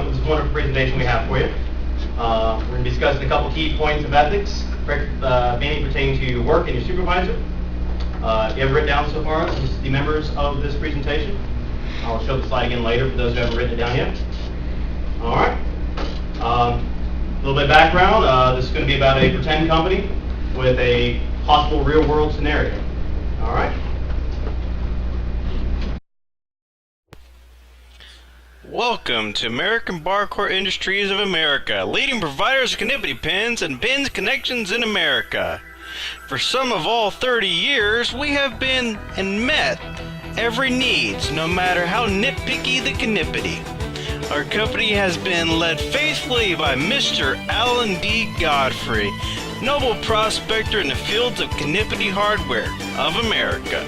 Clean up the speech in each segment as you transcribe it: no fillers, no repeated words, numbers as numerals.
up with this wonderful presentation we have for you. We're going to be discussing a couple key points of ethics, mainly pertaining to your work and your supervisor. If you have written down so far, this is the members of this presentation. I'll show the slide again later for those who haven't written it down yet. All right. A little bit of background. This is going to be about a pretend company with a possible real-world scenario. All right. Welcome to American Barcore Industries of America, leading providers of connectivity pins and pins connections in America. For some of all 30 years, we have been and met every needs, no matter how nitpicky the connectivity. Our company has been led faithfully by Mr. Alan D. Godfrey, noble prospector in the fields of connectivity hardware of America.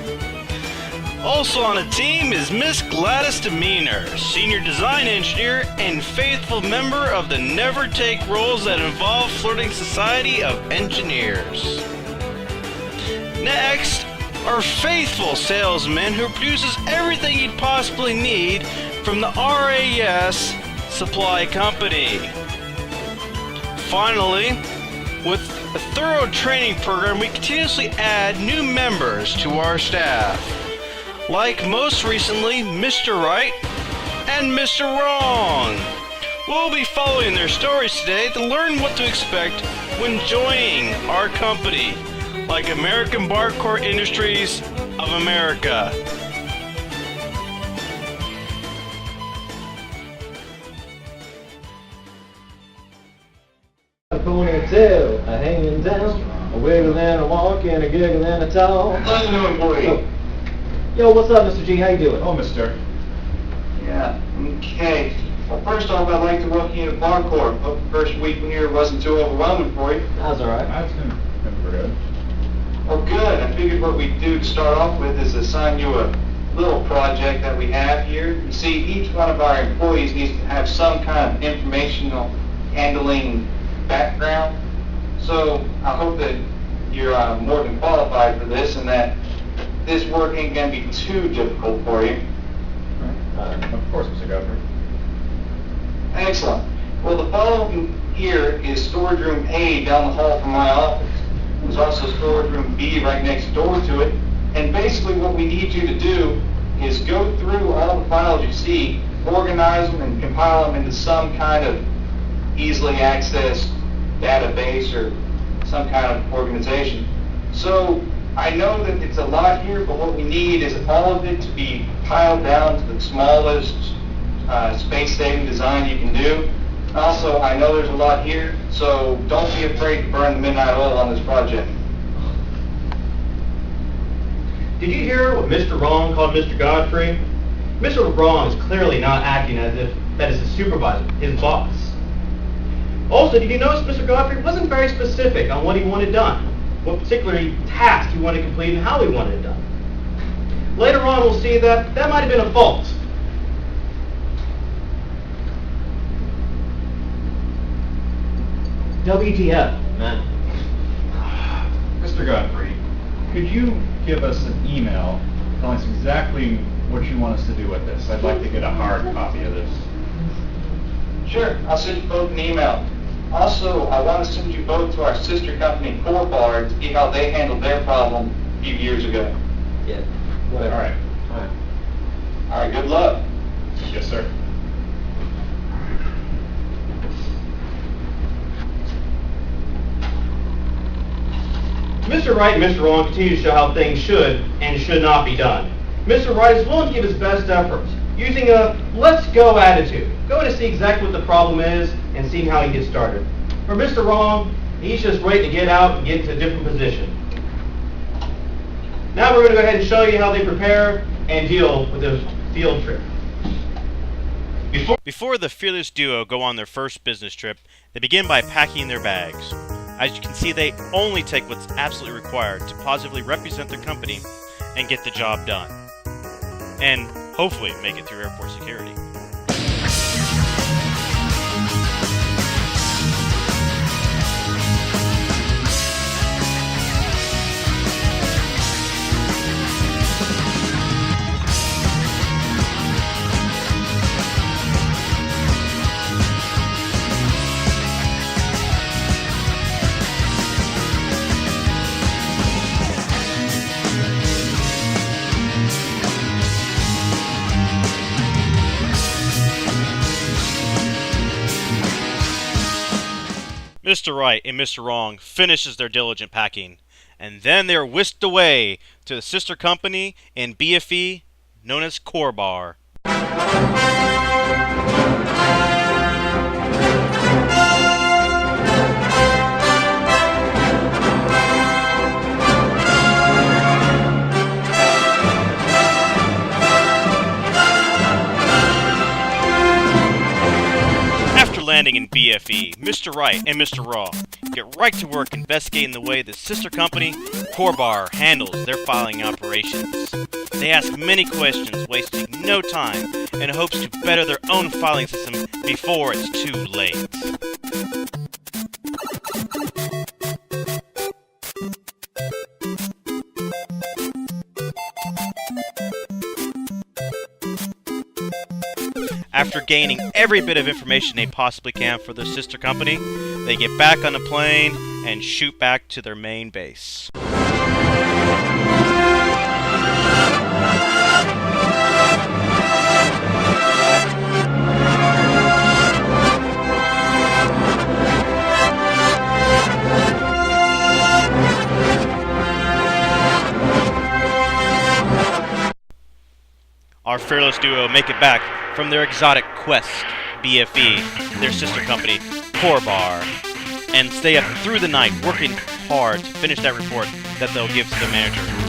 Also on the team is Miss Gladys Demeanor, senior design engineer and faithful member of the Never Take Roles that involve Flirting Society of Engineers. Next, our faithful salesman who produces everything you'd possibly need from the RAS Supply Company. Finally, with a thorough training program, we continuously add new members to our staff. Like most recently, Mr. Right and Mr. Wrong. We'll be following their stories today to learn what to expect when joining our company, like American Barcore Industries of America. A ponytail, a hanging down, a wiggle and a walk and a giggle and a talk. Unknown employee. Oh. Yo, what's up, Mr. G? How you doing? Oh, mister. Yeah, okay. Well, first off, I'd like to welcome you to Barcore. Hope the first week here wasn't too overwhelming for you. That's all right. That's been pretty good. Well, good. I figured what we'd do to start off with is assign you a little project that we have here. You see, each one of our employees needs to have some kind of informational handling background. So I hope that you're more than qualified for this and that this work ain't going to be too difficult for you. Of course, Mr. Godfrey. Excellent. Well, the following here is storage room A down the hall from my office. There's also storage room B right next door to it. And basically what we need you to do is go through all the files you see, organize them and compile them into some kind of easily accessed database or some kind of organization. So I know that it's a lot here, but what we need is all of it to be piled down to the smallest space-saving design you can do. Also, I know there's a lot here, so don't be afraid to burn the midnight oil on this project. Did you hear what Mr. Wrong called Mr. Godfrey? Mr. Wrong is clearly not acting as if that is his supervisor, his boss. Also, did you notice Mr. Godfrey wasn't very specific on what he wanted done, what particular task he wanted to complete, and how he wanted it done? Later on, we'll see that that might have been a fault. WTF, man. Mr. Godfrey, could you give us an email telling us exactly what you want us to do with this? I'd like to get a hard copy of this. Sure, I'll send you both an email. Also, I want to send you both to our sister company, Bar, to see how they handled their problem a few years ago. Yeah, whatever. All right. All right, good luck. Yes, sir. Mr. Right and Mr. Wrong continue to show how things should and should not be done. Mr. Right is willing to give his best efforts, using a let's go attitude, going to see exactly what the problem is and seeing how he gets started. For Mr. Wrong, he's just ready to get out and get into a different position. Now we're going to go ahead and show you how they prepare and deal with this field trip. Before the fearless duo go on their first business trip, they begin by packing their bags. As you can see, they only take what's absolutely required to positively represent their company and get the job done. And hopefully make it through airport security. Mr. Right and Mr. Wrong finishes their diligent packing, and then they're whisked away to the sister company in BFE known as Core Bar. Landing in BFE, Mr. Right and Mr. Wrong get right to work investigating the way the sister company, Core Bar, handles their filing operations. They ask many questions, wasting no time, in hopes to better their own filing system before it's too late. After gaining every bit of information they possibly can for their sister company, they get back on the plane and shoot back to their main base. Our fearless duo make it back from their exotic quest, BFE, their sister company, Core Bar, and stay up through the night working hard to finish that report that they'll give to the manager.